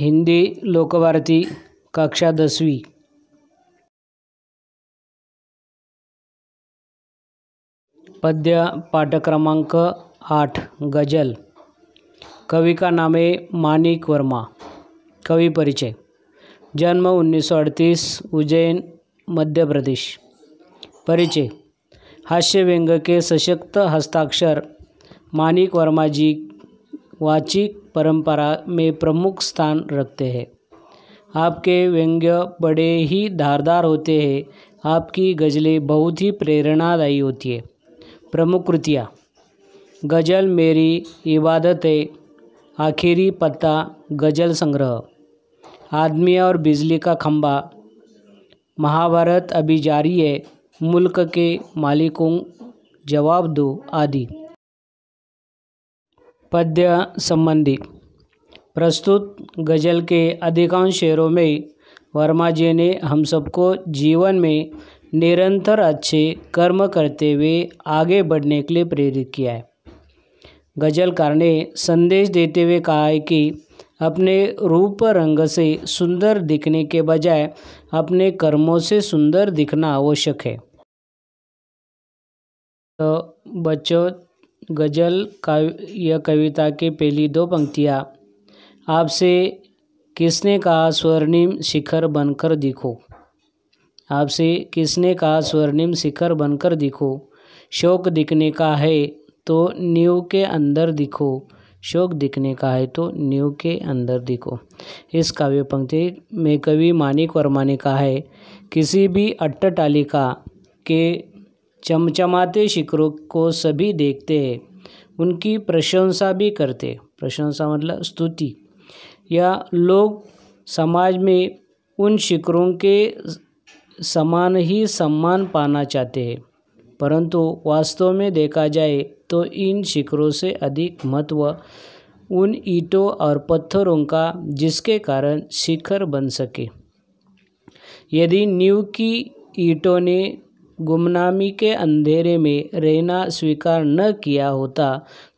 हिंदी लोकवार्ती कक्षा 10वीं। पद्य पाठ क्रमांक 8 गजल। कवि का नाम है मानिक वर्मा। कवि परिचय। जन्म 1938, उज्जैन मध्य प्रदेश। परिचय। हास्य व्यंग्य के सशक्त हस्ताक्षर मानिक वर्मा जी वाचिक परंपरा में प्रमुख स्थान रखते हैं। आपके व्यंग्य बड़े ही धारदार होते हैं। आपकी गज़लें बहुत ही प्रेरणादायी होती है। प्रमुख कृतियाँ: गज़ल मेरी इबादत है, आखिरी पत्ता गज़ल संग्रह, आदमी और बिजली का खंभा, महाभारत अभी जारी है, मुल्क के मालिकों जवाब दो आदि। पद्य संबंधी। प्रस्तुत गज़ल के अधिकांश शेरों में वर्मा जी ने हम सबको जीवन में निरंतर अच्छे कर्म करते हुए आगे बढ़ने के लिए प्रेरित किया है। गज़लकार ने संदेश देते हुए कहा है कि अपने रूप रंग से सुंदर दिखने के बजाय अपने कर्मों से सुंदर दिखना आवश्यक है। तो बच्चों, गज़ल या कविता की पहली दो पंक्तियाँ: आपसे किसने कहा स्वर्णिम शिखर बनकर दिखो, आपसे किसने कहा स्वर्णिम शिखर बनकर दिखो, शौक दिखने का है तो नींव के अंदर दिखो, शौक दिखने का है तो नींव के अंदर दिखो। इस काव्य पंक्ति में कवि मानिक वर्मा ने कहा है, किसी भी अट्टटालिका के चमचमाते शिखरों को सभी देखते हैं, उनकी प्रशंसा भी करते। प्रशंसा मतलब स्तुति। या लोग समाज में उन शिखरों के समान ही सम्मान पाना चाहते हैं, परंतु वास्तव में देखा जाए तो इन शिखरों से अधिक महत्व उन ईंटों और पत्थरों का जिसके कारण शिखर बन सके। यदि नींव की ईंटों ने गुमनामी के अंधेरे में रहना स्वीकार न किया होता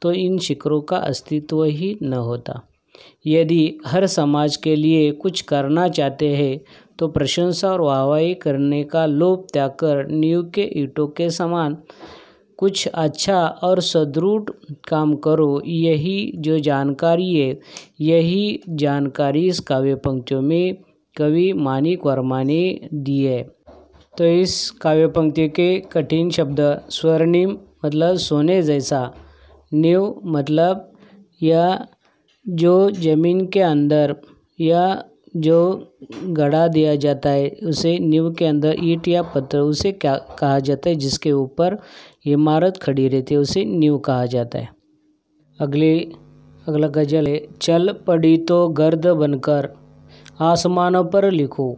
तो इन शिखरों का अस्तित्व ही न होता। यदि हर समाज के लिए कुछ करना चाहते हैं तो प्रशंसा और वाहवाही करने का लोभ त्याग कर नींव के ईंटों के समान कुछ अच्छा और सदृढ़ काम करो। यही जो जानकारी है, यही जानकारी इस काव्य पंक्तियों में कवि मानिक वर्मा ने दी है। तो इस काव्य पंक्ति के कठिन शब्द: स्वर्णिम मतलब सोने जैसा, नींव मतलब या जो ज़मीन के अंदर या जो गड़ा दिया जाता है उसे नींव के अंदर ईंट या पत्थर उसे क्या कहा जाता है, जिसके ऊपर इमारत खड़ी रहती है उसे नींव कहा जाता है। अगला गज़ल है, चल पड़ी तो गर्द बनकर आसमानों पर लिखो,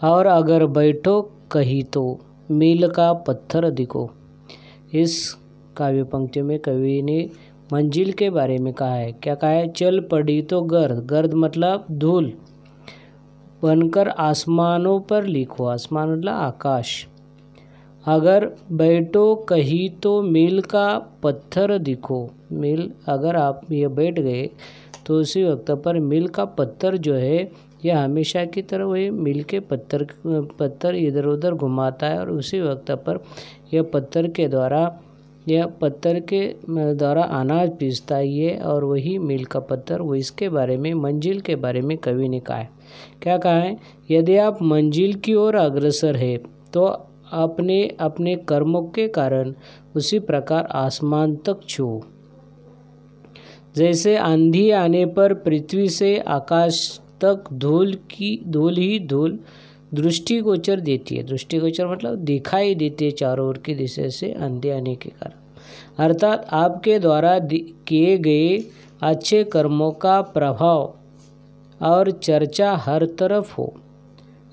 और अगर बैठो कहीं तो मील का पत्थर दिखो। इस काव्य पंक्ति में कवि ने मंजिल के बारे में कहा है। क्या कहा है? चल पड़ी तो गर्द, गर्द मतलब धूल, बनकर आसमानों पर लिखो, आसमान मतलब आकाश, अगर बैठो कहीं तो मील का पत्थर दिखो। मील, अगर आप ये बैठ गए तो उसी वक्त पर मील का पत्थर जो है यह हमेशा की तरह वही मील के पत्थर इधर उधर घुमाता है और उसी वक्त पर यह पत्थर के द्वारा अनाज पीसता है ये, और वही मील का पत्थर। वो इसके बारे में, मंजिल के बारे में कवि ने कहा है। क्या कहा है? यदि आप मंजिल की ओर अग्रसर है तो अपने अपने कर्मों के कारण उसी प्रकार आसमान तक छुओ। जैसे आंधी आने पर पृथ्वी से आकाश तक धूल ही धूल दृष्टिगोचर देती है। दृष्टिगोचर मतलब दिखाई देती है चारों ओर की दिशा से आंधी आने के कारण। अर्थात आपके द्वारा किए गए अच्छे कर्मों का प्रभाव और चर्चा हर तरफ हो,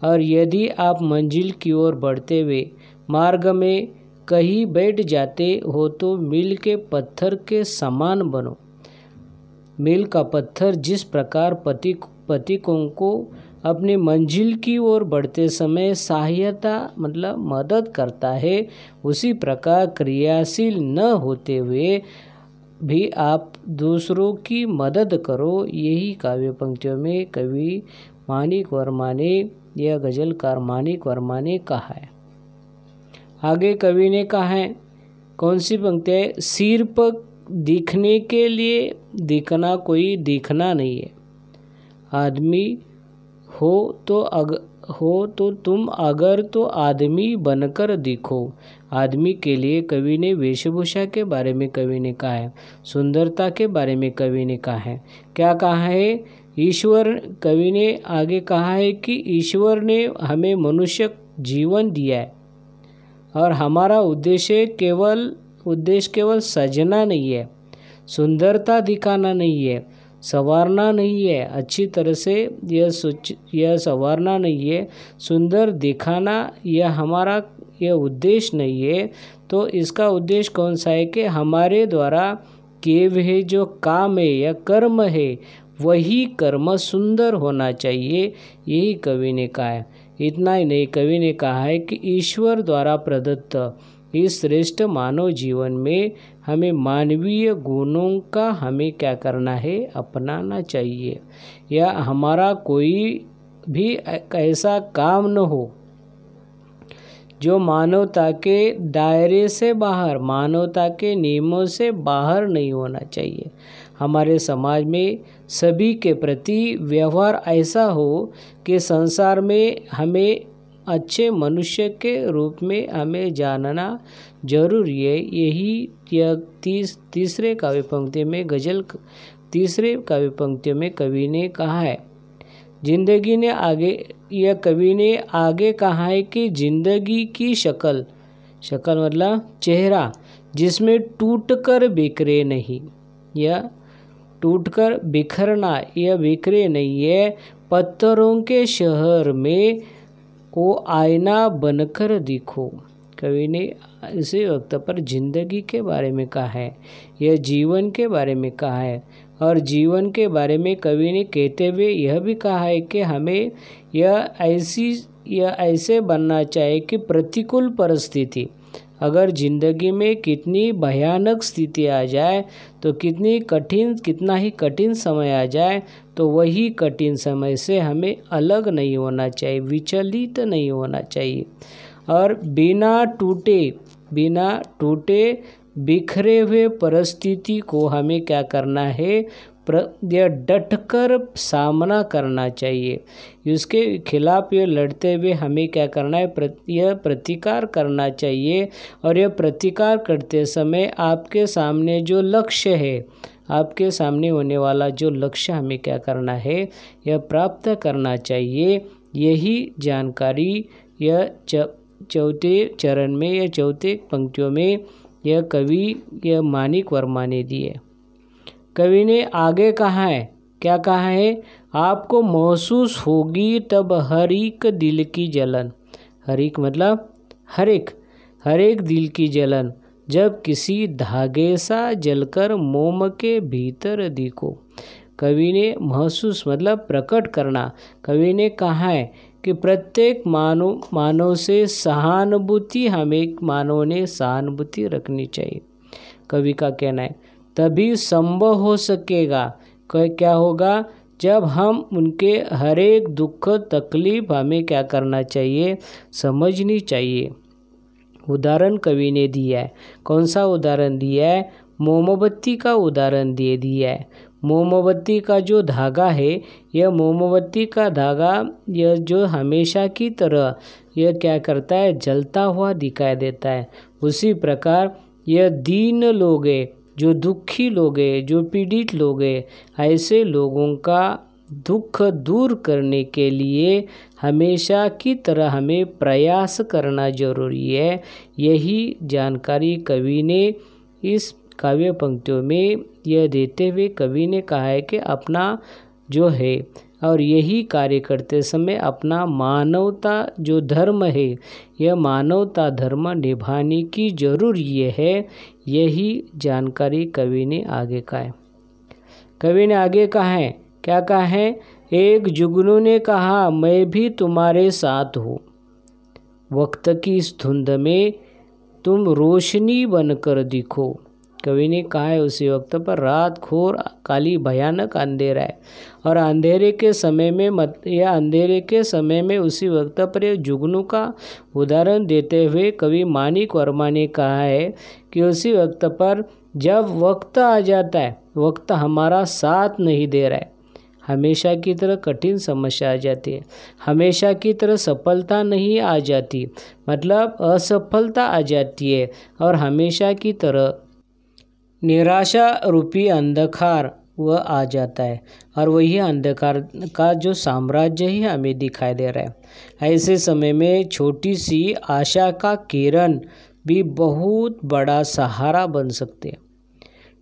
और यदि आप मंजिल की ओर बढ़ते हुए मार्ग में कहीं बैठ जाते हो तो मील के पत्थर के समान बनो। मील का पत्थर जिस प्रकार पथिकों को अपनी मंजिल की ओर बढ़ते समय सहायता मतलब मदद करता है, उसी प्रकार क्रियाशील न होते हुए भी आप दूसरों की मदद करो। यही काव्य पंक्तियों में कवि माणिक वर्मा ने या गजलकार माणिक वर्मा ने कहा है। आगे कवि ने कहा है, कौन सी पंक्ति है? सिर पर दिखने के लिए दिखना कोई दिखना नहीं है। आदमी हो तो तुम अगर तो आदमी बनकर दिखो। आदमी के लिए कवि ने वेशभूषा के बारे में कवि ने कहा है, सुंदरता के बारे में कवि ने कहा है। क्या कहा है? ईश्वर, कवि ने आगे कहा है कि ईश्वर ने हमें मनुष्य जीवन दिया है और हमारा उद्देश्य केवल सजना नहीं है, सुंदरता दिखाना नहीं है, संवारना नहीं है, अच्छी तरह से यह संवारना नहीं है, सुंदर दिखाना यह उद्देश्य नहीं है। तो इसका उद्देश्य कौन सा है कि हमारे द्वारा किए हुए जो काम है या कर्म है वही कर्म सुंदर होना चाहिए। यही कवि ने कहा है। इतना ही नहीं, कवि ने कहा है कि ईश्वर द्वारा प्रदत्त इस श्रेष्ठ मानव जीवन में हमें मानवीय गुणों का हमें क्या करना है? अपनाना चाहिए। या हमारा कोई भी ऐसा काम न हो जो मानवता के दायरे से बाहर, मानवता के नियमों से बाहर नहीं होना चाहिए। हमारे समाज में सभी के प्रति व्यवहार ऐसा हो कि संसार में हमें अच्छे मनुष्य के रूप में हमें जानना जरूरी है। यह तीसरे काव्य पंक्ति में तीसरे काव्य पंक्ति में कवि ने कहा है। कवि ने आगे कहा है कि जिंदगी की शक्ल मतलब चेहरा जिसमें टूटकर बिखरे नहीं, या टूटकर बिखरना या बिखरे नहीं है। पत्थरों के शहर में वो आईना बनकर दिखो। कवि ने इसी वक्त पर जिंदगी के बारे में कहा है, यह जीवन के बारे में कहा है। और जीवन के बारे में कवि ने कहते हुए यह भी कहा है कि हमें यह ऐसे बनना चाहिए कि प्रतिकूल परिस्थिति, अगर ज़िंदगी में कितनी भयानक स्थिति आ जाए तो कितना ही कठिन समय आ जाए तो वही कठिन समय से हमें अलग नहीं होना चाहिए, विचलित नहीं होना चाहिए। और बिना टूटे बिखरे हुए परिस्थिति को हमें क्या करना है? डटकर सामना करना चाहिए। इसके खिलाफ ये लड़ते हुए हमें क्या करना है? यह प्रतिकार करना चाहिए। और यह प्रतिकार करते समय आपके सामने जो लक्ष्य है, आपके सामने होने वाला जो लक्ष्य हमें क्या करना है? यह प्राप्त करना चाहिए। यही जानकारी यह चौथे चरण में या चौथे पंक्तियों में यह कवि यह माणिक वर्मा ने दी है। कवि ने आगे कहा है, क्या कहा है? आपको महसूस होगी तब हर एक दिल की जलन, हर एक मतलब हर एक दिल की जलन, जब किसी धागे सा जलकर मोम के भीतर दिखो। कवि ने महसूस मतलब प्रकट करना। कवि ने कहा है कि प्रत्येक मानव से सहानुभूति, हमें मानव ने सहानुभूति रखनी चाहिए। कवि का कहना है तभी संभव हो सकेगा। क्या होगा? जब हम उनके हर एक दुख तकलीफ हमें क्या करना चाहिए? समझनी चाहिए। उदाहरण कवि ने दिया है। कौन सा उदाहरण दिया है? मोमबत्ती का उदाहरण दिया है। मोमबत्ती का जो धागा है, यह मोमबत्ती का धागा यह जो हमेशा की तरह यह क्या करता है? जलता हुआ दिखाई देता है। उसी प्रकार यह दीन लोग हैं, जो दुखी लोग हैं, जो पीड़ित लोग हैं, ऐसे लोगों का दुख दूर करने के लिए हमेशा की तरह हमें प्रयास करना जरूरी है। यही जानकारी कवि ने इस काव्य पंक्तियों में यह देते हुए कवि ने कहा है कि अपना जो है और यही कार्य करते समय अपना मानवता जो धर्म है, यह मानवता धर्म निभाने की जरूर ये है। यही जानकारी कवि ने आगे कहा है। कवि ने आगे कहा है, क्या कहा है? एक जुगनू ने कहा मैं भी तुम्हारे साथ हूँ, वक्त की इस धुंध में तुम रोशनी बनकर दिखो। कवि ने कहा है उसी वक्त पर रात घोर काली भयानक अंधेरा है, और अंधेरे के समय में उसी वक्त पर ये जुगनू का उदाहरण देते हुए कवि माणिक वर्मा ने कहा है कि उसी वक्त पर जब वक्त आ जाता है, वक्त हमारा साथ नहीं दे रहा है, हमेशा की तरह कठिन समस्या आ जाती है, हमेशा की तरह सफलता नहीं आ जाती, मतलब असफलता आ जाती है, और हमेशा की तरह निराशा रूपी अंधकार वह आ जाता है, और वही अंधकार का जो साम्राज्य ही हमें दिखाई दे रहा है। ऐसे समय में छोटी सी आशा का किरण भी बहुत बड़ा सहारा बन सकते हैं।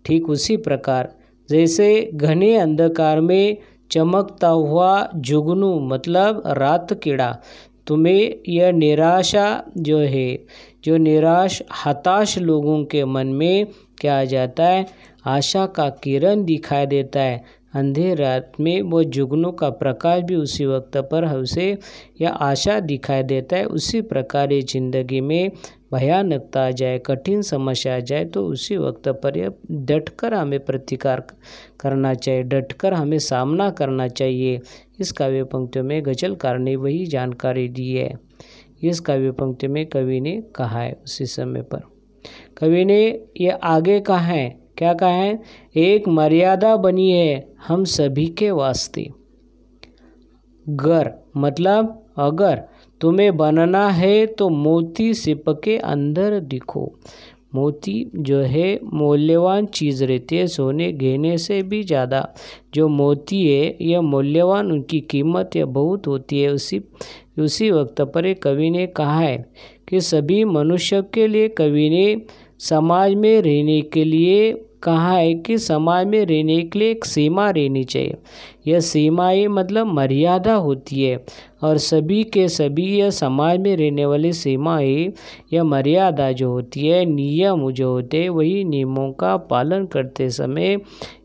ठीक उसी प्रकार जैसे घने अंधकार में चमकता हुआ जुगनू मतलब रात कीड़ा तुम्हें यह निराशा जो है, जो निराश हताश लोगों के मन में क्या आ जाता है, आशा का किरण दिखाई देता है। अंधेर रात में वो जुगनू का प्रकाश भी उसी वक्त पर उसे यह आशा दिखाई देता है। उसी प्रकार ये जिंदगी में भयानकता आ जाए, कठिन समस्या आ जाए, तो उसी वक्त पर यह डटकर हमें प्रतिकार करना चाहिए, डटकर हमें सामना करना चाहिए। इस काव्य पंक्तियों में गजलकार ने वही जानकारी दी है। इस काव्य पंक्ति में कवि ने कहा है, उसी समय पर कवि ने ये आगे कहा है, क्या कहा है, एक मर्यादा बनी है हम सभी के वास्ते। गर मतलब अगर तुम्हें बनना है तो मोती सिप के अंदर दिखो। मोती जो है मूल्यवान चीज़ रहती है, सोने गहने से भी ज़्यादा जो मोती है यह मूल्यवान, उनकी कीमत यह बहुत होती है। उसी वक्त पर एक कवि ने कहा है कि सभी मनुष्य के लिए, कवि ने समाज में रहने के लिए कहा है कि समाज में रहने के लिए एक सीमा रहनी चाहिए। यह सीमाएं मतलब मर्यादा होती है, और सभी के सभी यह समाज में रहने वाली सीमाएं, यह मर्यादा जो होती है, नियम जो होते हैं, वही नियमों का पालन करते समय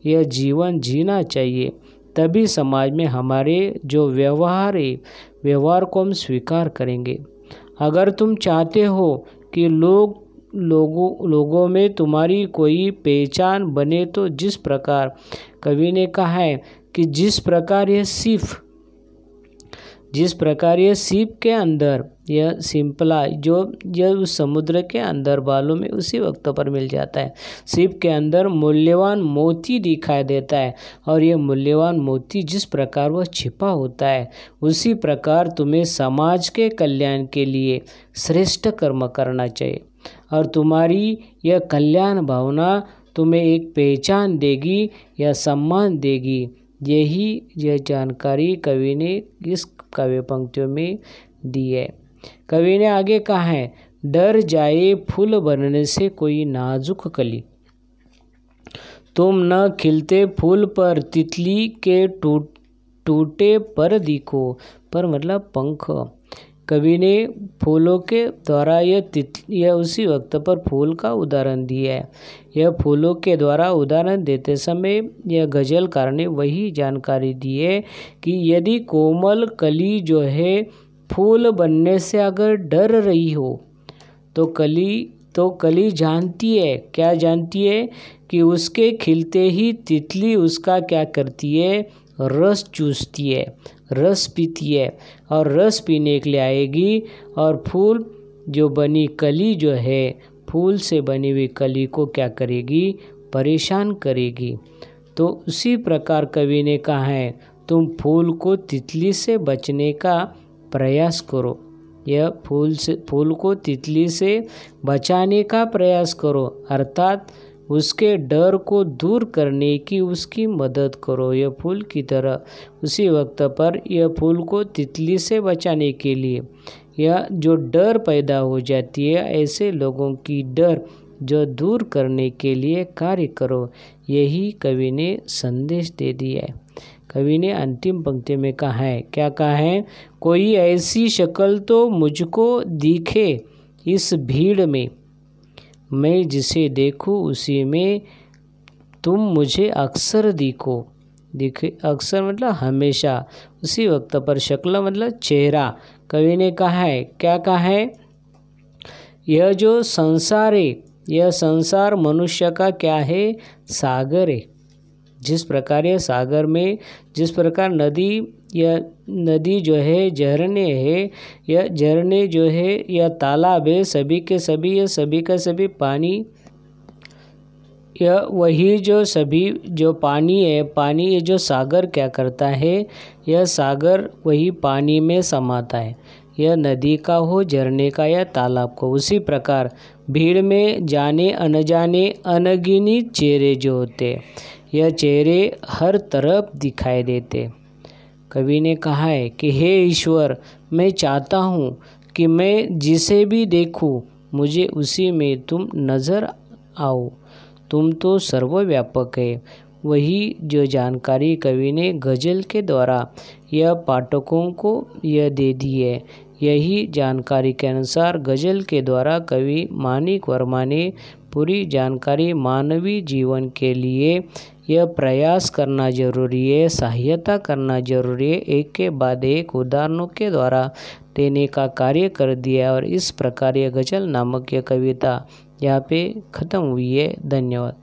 यह जीवन जीना चाहिए। तभी समाज में हमारे जो व्यवहार है, व्यवहार को हम स्वीकार करेंगे। अगर तुम चाहते हो कि लोगों में तुम्हारी कोई पहचान बने, तो जिस प्रकार कवि ने कहा है कि जिस प्रकार यह सीप के अंदर यह सिंपला जो यह उस समुद्र के अंदर बालों में उसी वक्त पर मिल जाता है, सीप के अंदर मूल्यवान मोती दिखाई देता है, और यह मूल्यवान मोती जिस प्रकार वह छिपा होता है, उसी प्रकार तुम्हें समाज के कल्याण के लिए श्रेष्ठ कर्म करना चाहिए, और तुम्हारी यह कल्याण भावना तुम्हें एक पहचान देगी या सम्मान देगी। यह जानकारी कवि ने इस काव्य पंक्तियों में दी है। कवि ने आगे कहा है, डर जाए फूल बनने से कोई नाजुक कली, तुम न खिलते फूल पर तितली के टूटे पर दिखो। पर मतलब पंख। कवि ने फूलों के द्वारा यह उसी वक्त पर फूल का उदाहरण दिया है। यह फूलों के द्वारा उदाहरण देते समय यह गजलकार ने वही जानकारी दी है कि यदि कोमल कली जो है फूल बनने से अगर डर रही हो, तो कली जानती है, क्या जानती है कि उसके खिलते ही तितली उसका क्या करती है, रस चूसती है, रस पीती है, और रस पीने के लिए आएगी, और फूल जो बनी कली जो है, फूल से बनी हुई कली को क्या करेगी, परेशान करेगी। तो उसी प्रकार कवि ने कहा है, तुम फूल को तितली से बचने का प्रयास करो। यह फूल को तितली से बचाने का प्रयास करो, अर्थात उसके डर को दूर करने की उसकी मदद करो। यह फूल की तरह उसी वक्त पर यह फूल को तितली से बचाने के लिए यह जो डर पैदा हो जाती है, ऐसे लोगों की डर जो दूर करने के लिए कार्य करो। यही कवि ने संदेश दे दिया है। कवि ने अंतिम पंक्ति में कहा है, क्या कहा है, कोई ऐसी शक्ल तो मुझको दिखे इस भीड़ में, मैं जिसे देखूं उसी में तुम मुझे अक्सर दिखो। अक्सर मतलब हमेशा, उसी वक्त पर शक्ल मतलब चेहरा। कवि ने कहा है, क्या कहा है, यह जो संसार है यह संसार मनुष्य का क्या है, सागर है। जिस प्रकार यह सागर में, जिस प्रकार नदी जो है झरने है, यह झरने जो है यह तालाब है, सभी के सभी, यह सभी का सभी पानी, यह वही जो पानी है, पानी ये जो सागर क्या करता है, यह सागर वही पानी में समाता है, यह नदी का हो, झरने का या तालाब को। उसी प्रकार भीड़ में जाने अनजाने अनगिनत चेहरे जो होते, यह चेहरे हर तरफ दिखाई देते। कवि ने कहा है कि हे ईश्वर, मैं चाहता हूँ कि मैं जिसे भी देखूँ मुझे उसी में तुम नज़र आओ, तुम तो सर्वव्यापक है। वही जो जानकारी कवि ने गज़ल के द्वारा यह पाठकों को यह दे दी है, यही जानकारी के अनुसार गज़ल के द्वारा कवि माणिक वर्मा ने पूरी जानकारी मानवीय जीवन के लिए यह प्रयास करना जरूरी है, सहायता करना जरूरी है, एक के बाद एक उदाहरणों के द्वारा देने का कार्य कर दिया। और इस प्रकार यह गज़ल नामक यह कविता यहाँ पे ख़त्म हुई है। धन्यवाद।